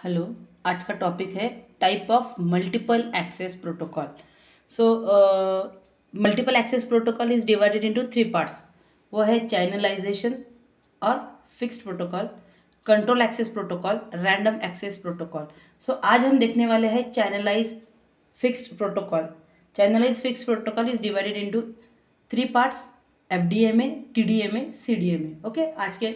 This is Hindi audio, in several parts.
हेलो। आज का टॉपिक है type of multiple access protocol. So multiple access protocol is divided into three parts. वो है चैनलाइजेशन और fixed protocol, control access protocol, random access protocol. So आज हम देखने वाले हैं channelize fixed protocol. Channelize fixed protocol is divided into three parts: FDMA, TDMA, CDMA। Okay, आज के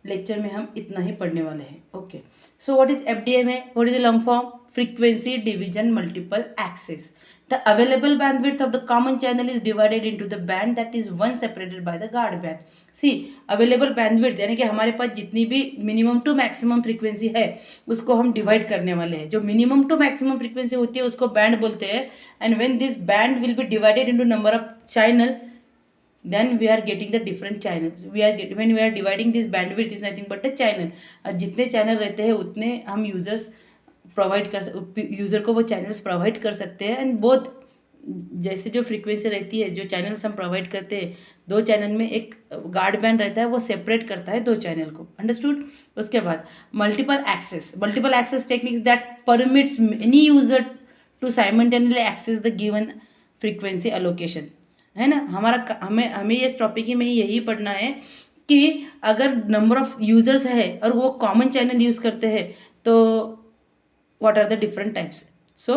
लेक्चर में हम इतना ही पढ़ने वाले हैं। Okay, so what is FDMA? What is the long form? Frequency division multiple access. The available bandwidth of the common channel is divided into the band that is one separated by the guard band. See, available bandwidth यानी कि हमारे पास जितनी भी मिनिमम टू मैक्सिमम फ्रीक्वेंसी है उसको हम डिवाइड करने वाले हैं। जो मिनिमम टू मैक्सिमम फ्रीक्वेंसी होती है उसको बैंड बोलते हैं। And when this band will be divided into number of channel, then we are getting the different channels. When we are dividing this bandwidth is nothing but a channel. जितने चैनल रहते हैं उतने हम यूज़र को वो चैनल्स प्रोवाइड कर सकते हैं। एंड बोथ जैसे जो फ्रीक्वेंसी रहती है, जो चैनल्स हम प्रोवाइड करते हैं, दो चैनल में एक गार्ड बैंड रहता है, वो सेपरेट करता है दो चैनल को। अंडरस्टूड? उसके बाद multiple access techniques that permits any user to simultaneously access the given frequency allocation. है ना, हमें इस टॉपिक में यही पढ़ना है कि अगर नंबर ऑफ यूजर्स है और वो कॉमन चैनल यूज करते हैं तो what are the different types. So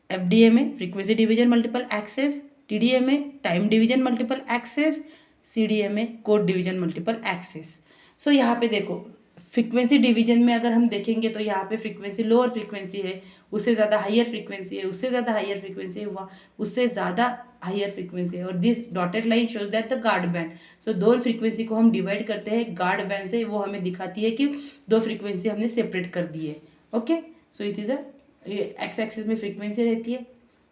FDMA frequency division multiple access, TDMA time division multiple access, CDMA code division multiple access. So यहाँ पे देखो, फ्रीक्वेंसी डिवीजन में अगर हम देखेंगे तो यहाँ पे फ्रीक्वेंसी लोअर फ्रीक्वेंसी है, उससे ज़्यादा हायर फ्रीक्वेंसी है, उससे ज़्यादा हायर फ्रीक्वेंसी है, उससे ज़्यादा हायर फ्रीक्वेंसी है। और this dotted line shows that the guard band. So दो फ्रीक्वेंसी को हम डिवाइड करते हैं गार्ड बैंड से, वो हमें दिखाती है कि दो फ्रीक्वेंसी हमने सेपरेट कर दी है। Okay, so it is a x axis में फ्रीक्वेंसी रहती है,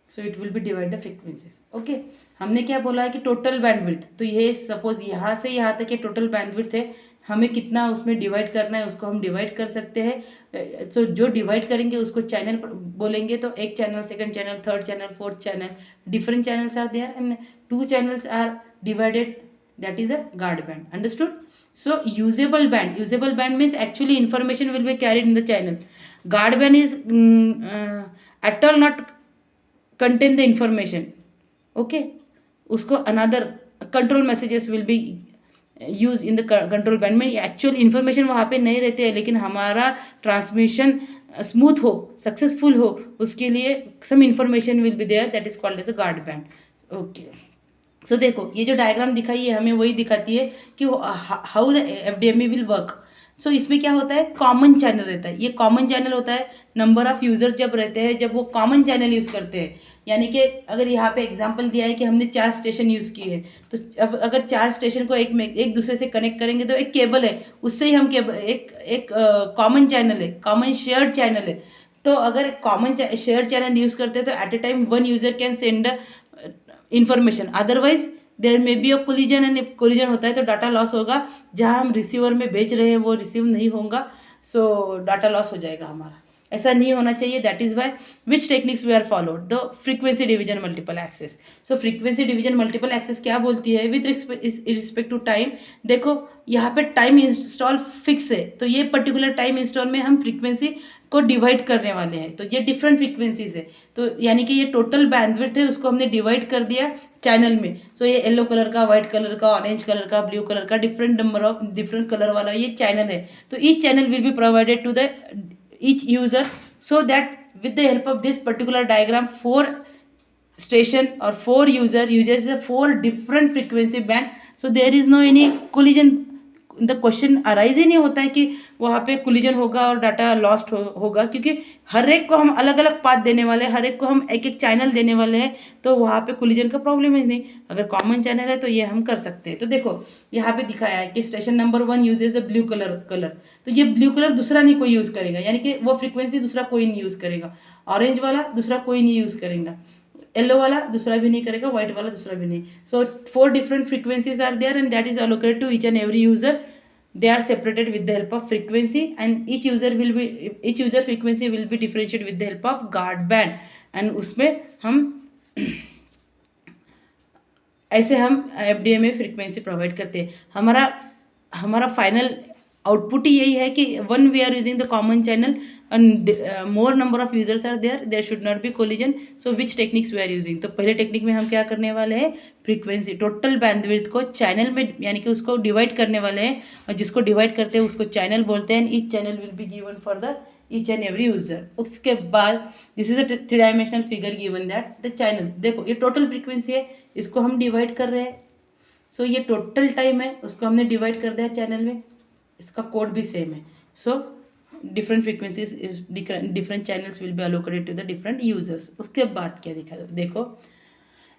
so it will B divide the frequencies. Okay, हमने क्या बोला है कि टोटल बैंडविड्थ, तो ये सपोज यहाँ से यहाँ तक ये टोटल बैंडविड्थ है, हमें कितना उसमें डिवाइड करना है उसको हम डिवाइड कर सकते हैं। सो जो डिवाइड करेंगे उसको चैनल बोलेंगे। तो एक channel, second channel, third channel, fourth channel, different channels are there and two channels are divided, that is a guard band. Understood? So usable band means actually information will be carried in the channel. Guard band is at all not contain the information. Okay, उसको another control messages will be use in the control band में एक्चुअल इन्फॉर्मेशन वहाँ पे नहीं रहते हैं, लेकिन हमारा ट्रांसमिशन स्मूथ हो, सक्सेसफुल हो, उसके लिए some information will be there, that is called as a guard band. Okay, so देखो ये जो डायग्राम दिखाई है हमें वही दिखाती है कि how the FDMA will work. So इसमें क्या होता है, कॉमन चैनल रहता है। ये कॉमन चैनल होता है, नंबर ऑफ यूजर्स जब रहते हैं, जब वो कॉमन चैनल यूज करते हैं, यानी कि अगर यहाँ पे एग्जांपल दिया है कि हमने 4 स्टेशन यूज़ किए हैं, तो अब अगर 4 स्टेशन को एक दूसरे से कनेक्ट करेंगे तो एक केबल है, उससे ही हम केबल एक कॉमन चैनल है, कॉमन शेयर्ड चैनल है। तो अगर कॉमन शेयर्ड चैनल यूज़ करते हैं तो at a time one user can send information, otherwise there may be a collision, and collision होता है तो डाटा लॉस होगा। जहाँ हम रिसीवर में भेज रहे हैं वो रिसीव नहीं होगा, सो डाटा लॉस हो जाएगा हमारा। ऐसा नहीं होना चाहिए। That is why which techniques we are followed, the frequency division multiple access. So frequency division multiple access क्या बोलती है, विथ रिस्पेक्ट टू टाइम। देखो यहाँ पे टाइम इंस्टॉल फिक्स है, तो ये पर्टिकुलर टाइम इंस्टॉल में हम फ्रीक्वेंसी को डिवाइड करने वाले हैं, तो ये डिफरेंट फ्रीक्वेंसीज है। तो यानी कि ये टोटल बैंडविड्थ है, उसको हमने डिवाइड कर दिया चैनल में। सो ये येलो कलर का, व्हाइट कलर का, ऑरेंज कलर का, ब्लू कलर का, different number of different colour वाला ये चैनल है। तो each channel will be provided to the each user, so that with the help of this particular diagram 4 station or 4 uses a 4 different frequency band, so there is no any collision। The question arise ही नहीं होता है कि वहाँ पे कोलिजन होगा और डाटा लॉस्ट होगा, क्योंकि हर एक को हम अलग अलग पाथ देने वाले हैं, हर एक को हम एक एक चैनल देने वाले हैं, तो वहाँ पे कोलिजन का प्रॉब्लम ही नहीं। अगर कॉमन चैनल है तो ये हम कर सकते हैं। तो देखो यहाँ पे दिखाया है कि station number 1 uses the blue colour, तो ये ब्लू कलर दूसरा नहीं कोई यूज़ करेगा, यानी कि वो फ्रीक्वेंसी दूसरा कोई नहीं यूज़ करेगा। ऑरेंज वाला दूसरा कोई नहीं यूज़ करेगा, येलो वाला दूसरा भी नहीं करेगा, व्हाइट वाला दूसरा भी नहीं। So 4 different frequencies are there and that is allocated to each and every user. They are separated with the help of frequency, and each user frequency will be differentiated with the help of guard band। and उसमें हम ऐसे हम FDMA फ्रीक्वेंसी प्रोवाइड करते हैं। हमारा फाइनल आउटपुट ही यही है कि one we are using the common channel, and more number of users are there should not be collision. So which techniques we are using? तो पहले टेक्निक में हम क्या करने वाले हैं, फ्रीक्वेंसी टोटल बैंडविड्थ को चैनल में यानी कि उसको डिवाइड करने वाले हैं, और जिसको डिवाइड करते हैं उसको चैनल बोलते हैं. Each channel will be given for the each and every user. उसके बाद this is a 3 dimensional figure given that the channel. देखो ये टोटल फ्रीक्वेंसी है, इसको हम डिवाइड कर रहे हैं. सो ये टोटल टाइम है, उसको हमने डिवाइड कर दिया चैनल में. इसका कोड भी सेम है. So different frequencies different channels will be allocated to the different users. उसके बाद क्या दिखा, देखो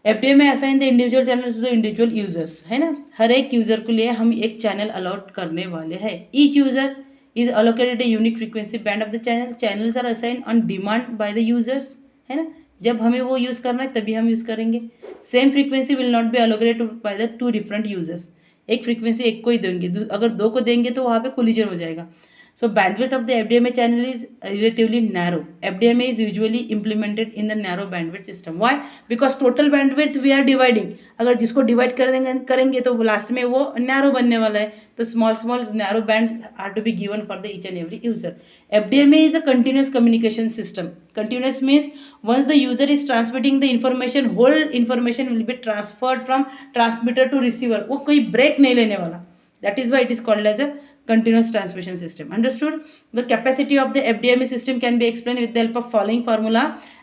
एफडीए में assign the individual channels to the individual users, है ना. हर एक यूजर के लिए हम एक चैनल अलॉट करने वाले हैं. Each user is allocated a unique frequency band of the channel. Channels are assigned on demand by the users, है ना. जब हमें वो यूज करना है तभी हम यूज करेंगे. Same frequency will not be allocated by the 2 different users. एक फ्रीक्वेंसी एक को ही देंगे, अगर 2 को देंगे तो वहाँ पे कोलिजन हो जाएगा. So bandwidth of the FDMA channel is relatively narrow. FDMA is usually implemented in the narrow bandwidth system. Why? Because total bandwidth we are dividing. अगर जिसको divide करेंगे तो लास्ट में वो narrow बनने वाला है. तो small narrow band are to be given for the each and every user. FDMA is a continuous communication system. Continuous means once the user is transmitting the information, whole information will be transferred from transmitter to receiver. वो कोई break नहीं लेने वाला. That is why it is called as a continuous transmission system. Understood? The capacity of the FDMA system can be explained with the help of following formula.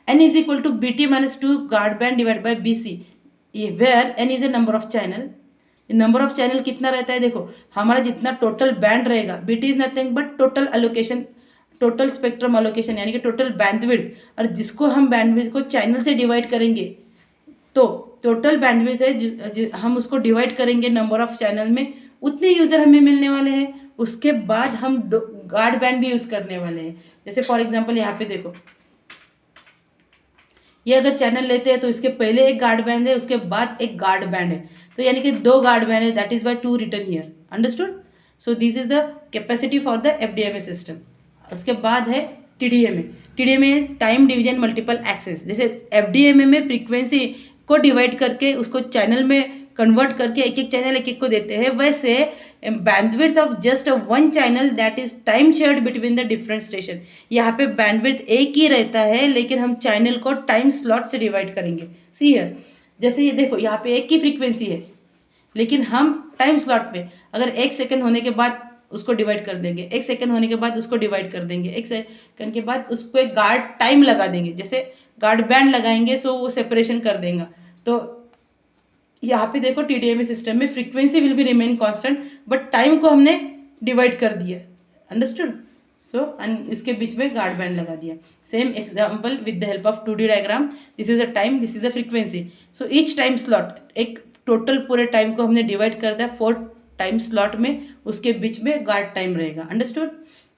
N is equal to BT minus 2 guard band divided by BC, where N is a number of channel. Number of channel कितना रहता है, देखो हमारा जितना टोटल बैंड रहेगा, BT is nothing but total allocation, total spectrum allocation यानी कि टोटल बैंडविड्थ. और जिसको हम बैंडविड्थ को चैनल से डिवाइड करेंगे तो टोटल बैंडविड्थ है, हम उसको डिवाइड करेंगे नंबर ऑफ चैनल में, उतने यूजर हमें मिलने वाले हैं. उसके बाद हम गार्ड बैंड भी यूज करने वाले हैं. जैसे फॉर एग्जांपल यहाँ पे देखो, ये अगर चैनल लेते हैं तो इसके पहले एक गार्ड बैंड है, उसके बाद एक गार्ड बैंड है, तो यानी कि 2 गार्ड बैंड है. That is why 2 return here. Understood? So this is the capacity for the FDMA system. उसके बाद है TDMA. TDMA time division multiple access. जैसे एफडीएमए में फ्रीक्वेंसी को डिवाइड करके उसको चैनल में कन्वर्ट करके एक एक चैनल एक एक को देते हैं, वैसे bandwidth of just 1 channel that is time shared between the different station. यहाँ पे बैंडविड्थ एक ही रहता है लेकिन हम चैनल को टाइम स्लॉट से डिवाइड करेंगे. सी हियर, जैसे ये देखो यहाँ पे एक ही फ्रीक्वेंसी है लेकिन हम टाइम स्लॉट पे अगर 1 सेकेंड होने के बाद उसको डिवाइड कर देंगे, 1 सेकेंड होने के बाद उसको डिवाइड कर देंगे, 1 सेकेंड के बाद उसको एक गार्ड टाइम लगा देंगे, जैसे गार्ड बैंड लगाएंगे सो वो सेपरेशन कर देगा. तो यहाँ पे देखो टीडीएमए सिस्टम में frequency will be remain constant but time को हमने डिवाइड कर दिया. अंडरस्टूड? सो इसके बीच में गार्ड बैंड लगा दिया. Same example with the help of 2D diagram. This is a time, this is a frequency. So each time slot, एक टोटल पूरे टाइम को हमने डिवाइड कर दिया 4 टाइम स्लॉट में, उसके बीच में गार्ड टाइम रहेगा. अंडरस्टूड?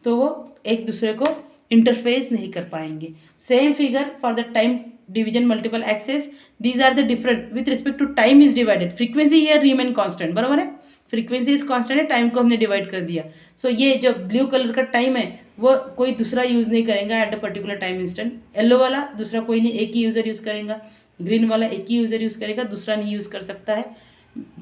तो वो एक दूसरे को इंटरफेस नहीं कर पाएंगे. Same figure for the time division multiple axis. These are the different with respect to time is divided. Frequency here remain constant. बराबर है, फ्रीक्वेंसी इज कांस्टेंट है, टाइम को हमने डिवाइड कर दिया. सो ये जो ब्लू कलर का टाइम है वो कोई दूसरा यूज नहीं करेगा at a particular time instant. Yellow वाला दूसरा कोई नहीं, एक ही यूजर यूज करेगा. ग्रीन वाला एक ही यूजर यूज करेगा, दूसरा नहीं यूज कर सकता है.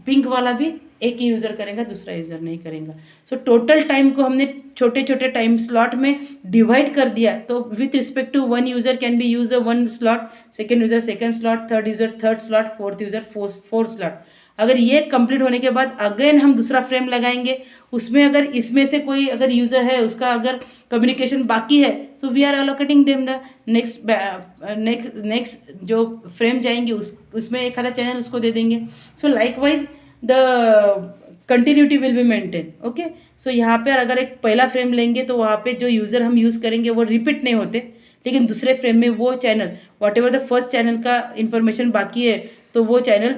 पिंक वाला भी एक ही यूजर करेगा, दूसरा यूजर नहीं करेगा. सो टोटल टाइम को हमने छोटे छोटे टाइम स्लॉट में डिवाइड कर दिया. तो with respect to 1 user can be use 1 slot, second user second slot, third user third slot, fourth user fourth slot. अगर ये कंप्लीट होने के बाद अगेन हम दूसरा फ्रेम लगाएंगे, उसमें अगर इसमें से कोई अगर यूजर है उसका अगर कम्युनिकेशन बाकी है so we are allocating them the next जो फ्रेम जाएंगे उसमें एक आधा चैनल उसको दे देंगे. So likewise the continuity will be maintain. Okay, so यहाँ पे अगर एक पहला फ्रेम लेंगे तो वहाँ पे जो यूजर हम यूज करेंगे वो रिपीट नहीं होते, लेकिन दूसरे फ्रेम में वो channel what ever the first channel का इंफॉर्मेशन बाकी है तो वो चैनल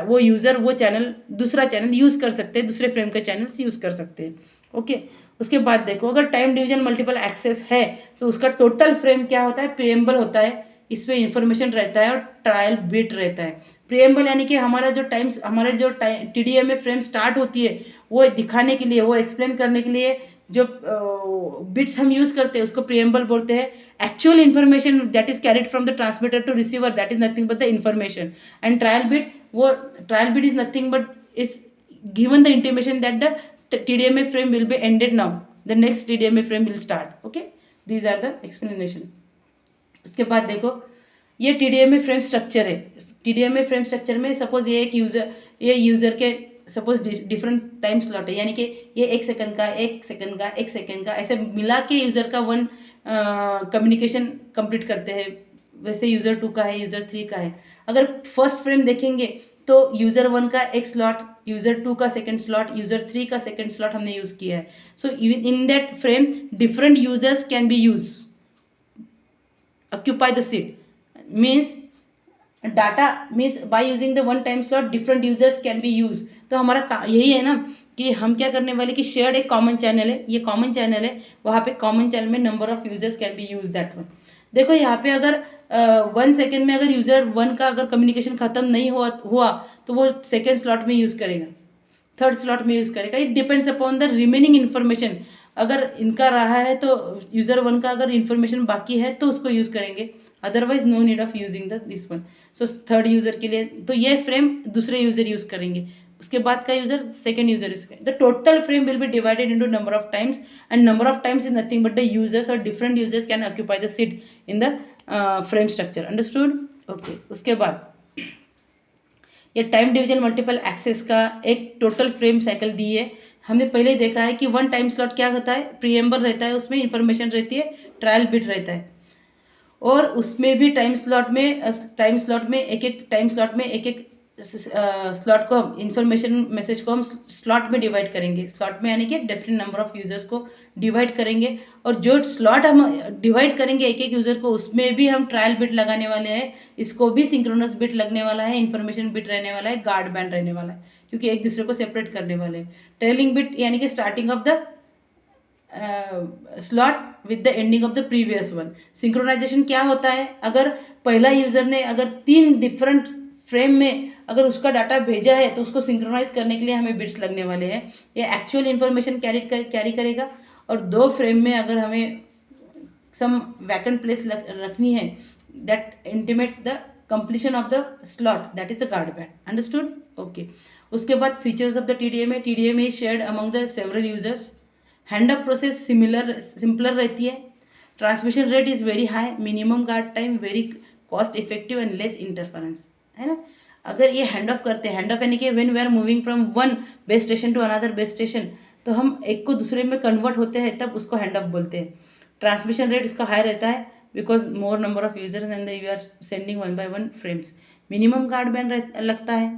वो यूजर वो चैनल दूसरा चैनल यूज कर सकते हैं, दूसरे फ्रेम का चैनल यूज कर सकते हैं. ओके, उसके बाद देखो अगर टाइम डिवीजन मल्टीपल एक्सेस है तो उसका टोटल फ्रेम क्या होता है, प्रीएम्बल होता है, इसमें इंफॉर्मेशन रहता है और ट्रायल बिट रहता है. प्रीएम्बल यानी कि हमारा जो टीडीएमए फ्रेम स्टार्ट होती है वो दिखाने के लिए, वो एक्सप्लेन करने के लिए जो बिट्स हम यूज करते हैं उसको प्रीएम्बल बोलते हैं. Actual information that is carried from the transmitter to receiver that is nothing but the information. And trial bit is nothing but is given the intimation that the TDMA frame will be ended now. The next TDMA frame will start. Okay, these are the explanation. उसके बाद देखो ये TDMA फ्रेम स्ट्रक्चर है। TDMA फ्रेम स्ट्रक्चर में सपोज ये एक यूज़र के सपोज डिफरेंट टाइम स्लॉट है, यानी कि ये 1 सेकंड का 1 सेकंड का 1 सेकंड का ऐसे मिला के यूज़र का वन कम्युनिकेशन कंप्लीट करते हैं। वैसे यूज़र 2 का है, यूज़र 3 का है। अगर फर्स्ट फ्रेम देखेंगे तो यूज़र 1 का एक स्लॉट, यूज़र 2 का सेकंड स्लॉट, यूज़र 3 का सेकंड स्लॉट हमने यूज़ किया है। So in that frame different users can be use occupy the seat, means data means by using the one time slot different users can be used। तो हमारा यही है ना कि हम क्या करने वाले कि शेयर्ड एक कॉमन चैनल है, ये कॉमन चैनल है, वहाँ पे कॉमन चैनल में number of users can be use that one. देखो यहाँ पे अगर 1 सेकेंड में अगर यूजर 1 का अगर कम्युनिकेशन खत्म नहीं हुआ तो वो सेकेंड स्लॉट में यूज करेगा, थर्ड स्लॉट में यूज करेगा। It depends upon the remaining information. अगर इनका रहा है तो यूजर 1 का अगर इन्फॉर्मेशन बाकी है तो उसको यूज करेंगे, otherwise no need of using this one. So third user के लिए तो ये फ्रेम दूसरे यूजर यूज करेंगे, उसके बाद का यूजर सेकंड यूजर यूज करेंगे। The total frame will be divided into number of times and number of times is nothing but the users और different users can occupy the seat in the frame structure. Understood? Okay. उसके बाद ये टाइम डिवीजन मल्टीपल एक्सेस का एक टोटल फ्रेम साइकिल दी है। हमने पहले ही देखा है कि वन टाइम स्लॉट क्या होता है, प्रीएम्बल रहता है, उसमें इंफॉर्मेशन रहती है, ट्रायल बिट रहता है, और उसमें भी टाइम स्लॉट में एक एक टाइम स्लॉट में एक एक स्लॉट को हम इंफॉर्मेशन मैसेज को हम स्लॉट में डिवाइड करेंगे, स्लॉट में यानी कि डिफरेंट नंबर ऑफ यूजर्स को डिवाइड करेंगे, और जो स्लॉट हम डिवाइड करेंगे एक एक यूजर को उसमें भी हम ट्रायल बिट लगाने वाले हैं, इसको भी सिंक्रोनस बिट लगने वाला है, इंफॉर्मेशन बिट रहने वाला है, गार्ड बैंड रहने वाला है, क्योंकि एक दूसरे को सेपरेट करने वाले हैं। ट्रेलिंग बिट यानी कि starting of the slot with the ending of the previous one. Synchronisation क्या होता है, अगर पहला यूजर ने अगर 3 डिफरेंट फ्रेम में अगर उसका डाटा भेजा है तो उसको सिंक्रोनाइज करने के लिए हमें बिट्स लगने वाले हैं। ये एक्चुअल इन्फॉर्मेशन कैरी करेगा, और 2 फ्रेम में अगर हमें सम वैकेंट प्लेस रखनी है that intimates the completion of the slot, that is the guard band. Understood? Okay. उसके बाद features of the TDMA is shared among the several users. Hand off process simpler रहती है। Transmission rate is very high, minimum guard time, very cost effective and less interference, है ना। अगर ये हैंड ऑफ करते हैं, हैंड ऑफ यानी कि when we are moving from one base station to another base station, तो हम एक को दूसरे में कन्वर्ट होते हैं तब उसको हैंड ऑफ बोलते हैं। ट्रांसमिशन रेट इसका हाई रहता है because more number of users and you are sending 1 by 1 frames. Minimum guard band लगता है,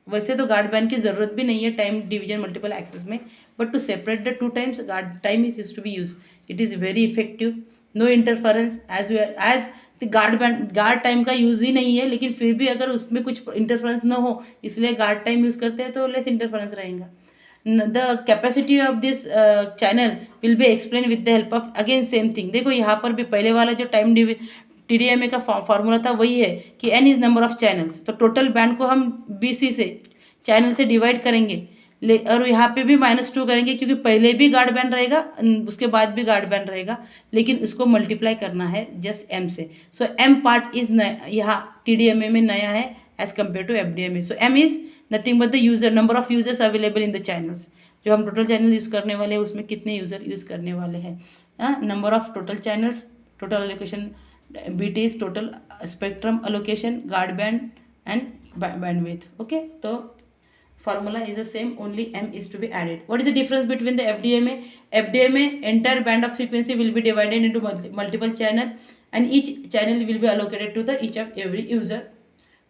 वैसे तो गार्ड बैंड की जरूरत भी नहीं है टाइम डिवीजन मल्टीपल एक्सेस में, but to separate the 2 times guard time is used to be use, it is very effective, no interference as guard time का यूज ही नहीं है, लेकिन फिर भी अगर उसमें कुछ इंटरफेरेंस ना हो इसलिए गार्ड टाइम यूज करते हैं तो लेस इंटरफेरेंस रहेगा। The capacity of this channel will B explain with the help of again same thing. देखो यहाँ पर भी पहले वाला जो टाइम TDMA का फॉर्मूला था वही है कि n is number of channels, तो टोटल बैंड को हम BC से चैनल से डिवाइड करेंगे, और यहाँ पे भी -2 करेंगे क्योंकि पहले भी गार्ड बैंड रहेगा उसके बाद भी गार्ड बैंड रहेगा, लेकिन उसको मल्टीप्लाई करना है जस्ट m से। सो m पार्ट इज यहाँ TDMA में नया है as compare to FDMA। So m is nothing but the user, number of users available in the channels. जो हम टोटल चैनल यूज करने वाले हैं उसमें कितने यूजर यूज करने वाले हैं, number of total channels, total allocation, BT is total spectrum allocation, guard band and bandwidth. Okay, so formula is the same, only m is to be added. What is the difference between the FDMA entire band of frequency will be divided into multiple channel and each channel will be allocated to the each of every user.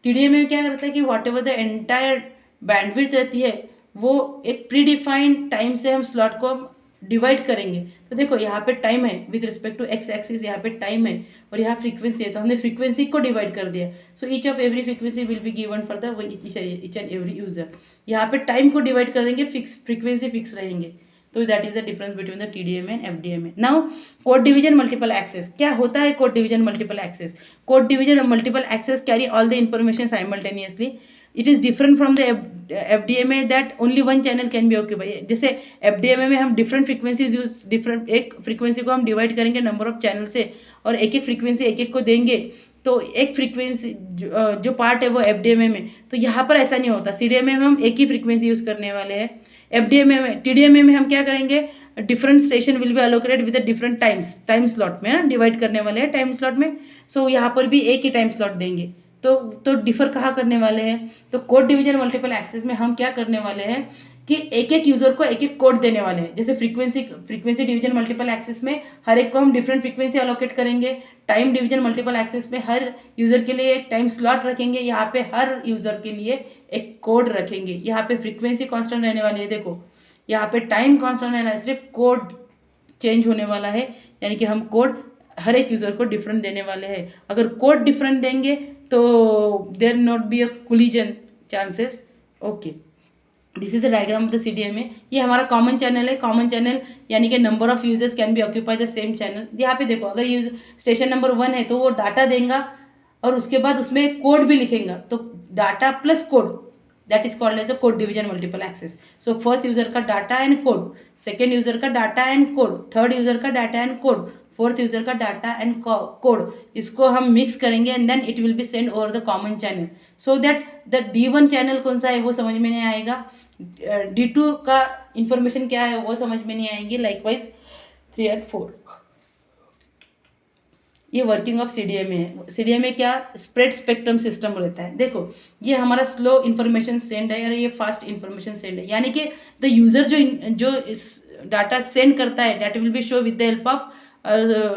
TDMA में क्या करता है कि whatever the entire bandwidth रहती है वो एक प्रीडिफाइंड टाइम से हम स्लॉट को डिवाइड करेंगे। तो देखो यहाँ पे टाइम है with respect to x axis, यहाँ पे टाइम है और यहाँ फ्रीक्वेंसी है, तो हमने फ्रीक्वेंसी को डिवाइड कर दिया। So each of every frequency will be given for the each and every user. यहाँ पे टाइम को डिवाइड कर देंगे, फिक्स फ्रीक्वेंसी फिक्स रहेंगे। तो that is the difference between the TDMA and FDMA। Now code division multiple access, क्या होता है code division multiple access? Code division multiple access carry all the information simultaneously. It is different from the FDMA that only one channel can be occupied. जैसे FDMA में हम डिफरेंट फ्रीक्वेंसीज यूज, डिफरेंट एक फ्रीक्वेंसी को हम डिवाइड करेंगे नंबर ऑफ चैनल से और एक एक फ्रीक्वेंसी एक एक को देंगे, तो एक फ्रीक्वेंसी जो पार्ट है वो FDMA में, तो यहाँ पर ऐसा नहीं होता। CDMA में हम एक ही फ्रीक्वेंसी यूज़ करने वाले हैं। TDMA में हम क्या करेंगे, different station will be allocated with different time slot में, है ना, डिवाइड करने वाले हैं टाइम स्लॉट में। सो यहाँ पर भी एक ही टाइम स्लॉट देंगे। तो डिफर कहाँ करने वाले हैं, तो कोड डिवीजन मल्टीपल एक्सेस में हम क्या करने वाले हैं कि एक एक यूजर को एक एक कोड देने वाले हैं। जैसे फ्रीक्वेंसी डिवीजन मल्टीपल एक्सेस में हर एक को हम डिफरेंट फ्रीक्वेंसी अलोकेट करेंगे। टाइम डिवीजन मल्टीपल एक्सेस में हर यूजर के लिए एक टाइम स्लॉट रखेंगे, यहाँ पे हर यूजर के लिए एक कोड रखेंगे। यहाँ पे फ्रीक्वेंसी कांस्टेंट रहने वाली है, देखो यहाँ पे टाइम कांस्टेंट रहना है, सिर्फ कोड चेंज होने वाला है, यानी कि हम कोड हर एक यूजर को डिफरेंट देने वाले हैं। अगर कोड डिफरेंट देंगे तो there not be a collision chances. Okay, this is a diagram of the CDMA। ये हमारा कॉमन चैनल है। कॉमन चैनल यानी कि number of users can be occupy the same channel. यहाँ पे देखो, अगर यूज स्टेशन नंबर 1 है तो वो डाटा देगा और उसके बाद उसमें कोड भी लिखेगा, तो data plus code, that is called as a code division multiple access. So first user का data and code, second user का data and code, third user का data and code, fourth user का डाटा एंड कोड, इसको हम मिक्स करेंगे and then it will be send over the common channel, so that the D1 channel कौन सा है वो समझ में नहीं आएगा, D2 का इंफॉर्मेशन क्या है वो समझ में नहीं आएंगी, लाइकवाइज 3 और 4। ये वर्किंग ऑफ CDMA है। CDMA क्या, स्प्रेड स्पेक्ट्रम सिस्टम रहता है। देखो ये हमारा स्लो इन्फॉर्मेशन सेंड है और ये फास्ट इन्फॉर्मेशन सेंड है, यानी कि द यूजर जो इस डाटा सेंड करता है that will be show with the help of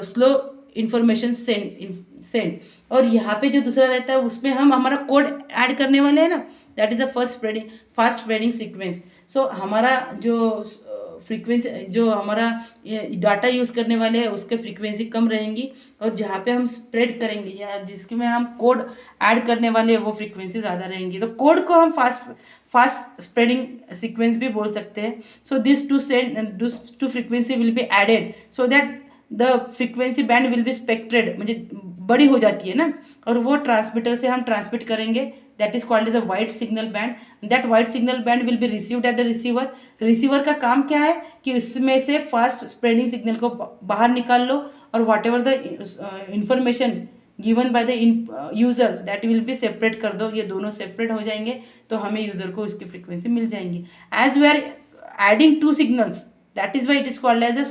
slow information send. और यहाँ पे जो दूसरा रहता है उसमें हम हमारा कोड ऐड करने वाले हैं ना, that is the fast spreading sequence. So हमारा जो फ्रीक्वेंसी, जो हमारा डाटा यूज़ करने वाले हैं उसके फ्रीक्वेंसी कम रहेंगी, और जहाँ पे हम स्प्रेड करेंगे या जिसके में हम कोड ऐड करने वाले हैं वो फ्रीक्वेंसी ज़्यादा रहेंगी। तो कोड को हम फास्ट स्प्रेडिंग सीक्वेंस भी बोल सकते हैं। So this two frequency will be added so that the frequency band will be spectred, म्हणजे बड़ी हो जाती है ना, और वो ट्रांसमीटर से हम ट्रांसमिट करेंगे, that is called as a wide signal band. That wide signal band will be received at the receiver. Receiver का काम क्या है कि इसमें से फास्ट स्प्रेडिंग सिग्नल को बाहर निकाल लो, और what ever the information given by the user that will be separate कर दो, ये दोनों सेपरेट हो जाएंगे तो हमें यूजर को इसकी फ्रीक्वेंसी मिल जाएंगी। As we are adding 2 signals that is why it is called as a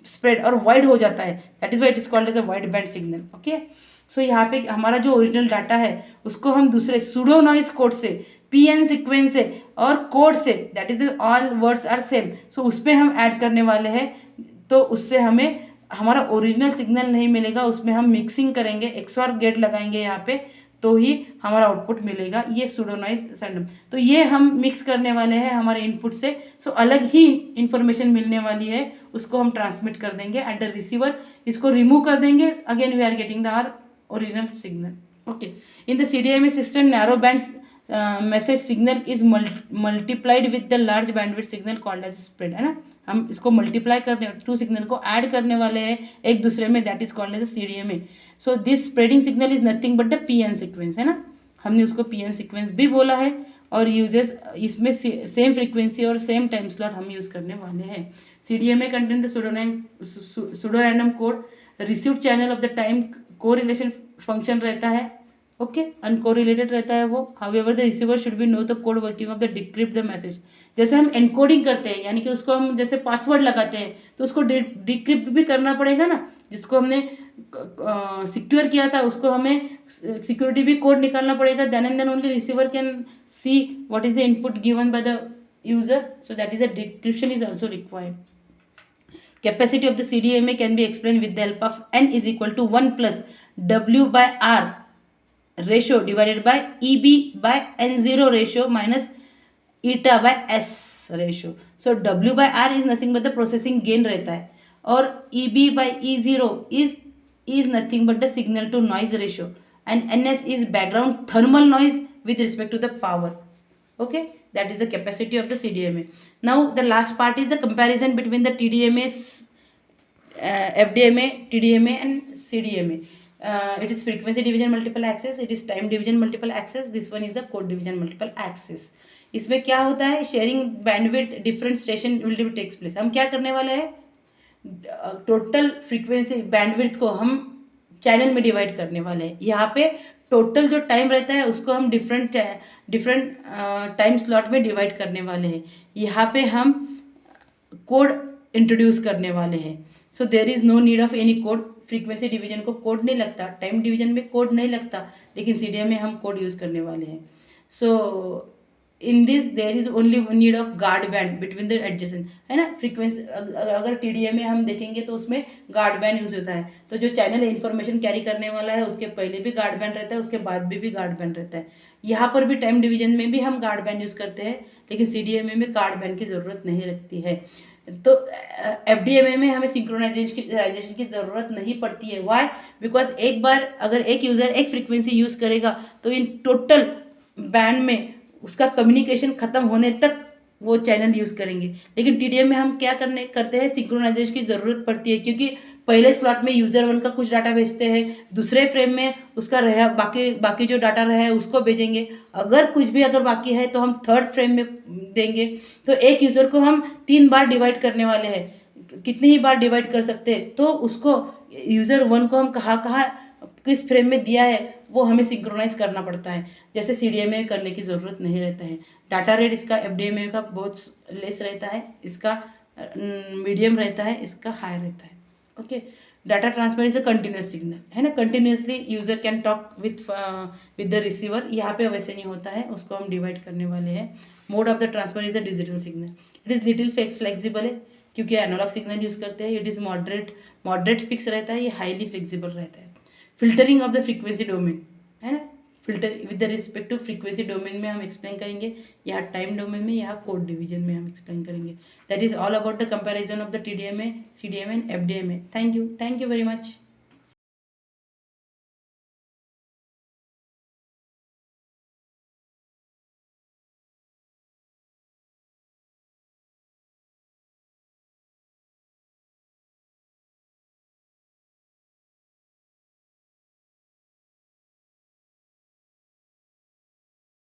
spread और वाइड हो जाता है, that is why it is called as a wide band signal. Okay, so यहाँ पे हमारा जो ओरिजिनल डाटा है उसको हम दूसरे सूडो नॉइज कोड से, PN सीक्वेंस से और कोड से, that is all words are same, so उस पर हम ऐड करने वाले हैं। तो उससे हमें हमारा ओरिजिनल सिग्नल नहीं मिलेगा, उसमें हम मिक्सिंग करेंगे, XOR गेट लगाएंगे यहाँ पे, तो ही हमारा आउटपुट मिलेगा। ये सूडोनॉइज सैंडम, तो ये हम मिक्स करने वाले हैं हमारे इनपुट से, सो अलग ही इंफॉर्मेशन मिलने वाली है, उसको हम ट्रांसमिट कर देंगे एट द रिसीवर। इसको रिमूव कर देंगे, again we are getting the our original signal. Okay, in the CDMA system narrow band message signal is multiplied with the large bandwidth signal called as spread, है ना, हम इसको मल्टीप्लाई करने, 2 सिग्नल को ऐड करने वाले हैं एक दूसरे में, that is called as CDMA। So this spreading signal is nothing but the PN sequence, है ना, हमने उसको PN सीक्वेंस भी बोला है, और यूजेस इसमें सेम फ्रीक्वेंसी और सेम टाइम स्लॉट हम यूज करने वाले हैं। CDMA contain the pseudo random code, received channel of the time correlation function रहता है, ओके, अनकोरिलेटेड रहता है वो। However the receiver should be know the code working of the decrypt the message. जैसे हम एनकोडिंग करते हैं, यानी कि उसको हम जैसे पासवर्ड लगाते हैं तो उसको डिक्रिप्ट भी करना पड़ेगा ना, जिसको हमने सिक्योर किया था उसको हमें सिक्योरिटी भी कोड निकालना पड़ेगा, then and then only receiver can see what is the input given by the user, so that is a decryption is also required. Capacity of the CDMA can be explained with the help of N is equal to 1 plus W by R ratio divided by EB by N0 ratio minus eta by S ratio. So W by R is nothing but the processing gain रहता है, और EB by E0 is nothing but the signal to noise ratio, and NS is background thermal noise with respect to the power. Okay, that is the capacity of the CDMA. Now the last part is the comparison between the TDMA, FDMA, TDMA and CDMA. It is frequency division multiple access, it is time division multiple access, this one is the code division multiple access. इसमें क्या होता है, sharing bandwidth different station will takes place. हम क्या करने वाले हैं, टोटल फ्रीक्वेंसी बैंडविड्थ को हम चैनल में डिवाइड करने वाले हैं। यहाँ पे टोटल जो टाइम रहता है उसको हम डिफरेंट टाइम स्लॉट में डिवाइड करने वाले हैं। यहाँ पे हम कोड इंट्रोड्यूस करने वाले हैं। So there is no need of any code. Frequency division को कोड नहीं लगता, टाइम डिवीजन में कोड नहीं लगता, लेकिन CDM में हम कोड यूज़ करने वाले हैं। So in this there is only need of guard band between the adjacent, है ना। फ्रीक्वेंसी अगर TDM में हम देखेंगे तो उसमें गार्ड बैंड यूज होता है। तो जो चैनल इन्फॉर्मेशन कैरी करने वाला है उसके पहले भी गार्ड बैंड रहता है, उसके बाद भी गार्ड बैंड रहता है। यहाँ पर भी टाइम डिवीजन में भी हम गार्ड बैंड यूज करते हैं, लेकिन CDMA में गार्ड बैंड की जरूरत नहीं लगती है। तो FDMA में हमें सिंक्रोनाइजेशन की ज़रूरत नहीं पड़ती है। वाई? बिकॉज एक बार अगर एक यूज़र एक फ्रीक्वेंसी यूज़ करेगा तो इन टोटल बैंड में उसका कम्युनिकेशन ख़त्म होने तक वो चैनल यूज़ करेंगे। लेकिन TDM में हम क्या करते हैं, सिंक्रोनाइजेशन की ज़रूरत पड़ती है, क्योंकि पहले स्लॉट में यूज़र 1 का कुछ डाटा भेजते हैं, दूसरे फ्रेम में उसका रहा बाकी जो डाटा रहा है उसको भेजेंगे। अगर कुछ भी अगर बाकी है तो हम थर्ड फ्रेम में देंगे। तो एक यूज़र को हम 3 बार डिवाइड करने वाले हैं। कितनी ही बार डिवाइड कर सकते हैं, तो उसको यूज़र 1 को हम कहाँ किस फ्रेम में दिया है वो हमें सिंक्रोनाइज करना पड़ता है। जैसे CDMA करने की ज़रूरत नहीं रहता है। डाटा रेट इसका FDMA का बहुत लेस रहता है, इसका मीडियम रहता है, इसका हाई रहता है। Okay. Data transfer is a continuous signal, है ना। Continuously user can talk with the receiver. यहाँ पे वैसे नहीं होता है, उसको हम डिवाइड करने वाले हैं। Mode of the transfer is a digital signal. It is little flexible है, क्योंकि एनालॉग सिग्नल यूज़ करते हैं। इट इज़ मॉडरेट फिक्स रहता है, ये हाईली फ्लेक्सिबल रहता है। Filtering of the frequency domain, है ना। Filter with the respect to frequency domain में हम एक्सप्लेन करेंगे, या टाइम डोमेन में, या कोड डिवीजन में हम एक्सप्लेन करेंगे। That is all about the comparison of the TDMA, CDMA and FDMA। Thank you very much.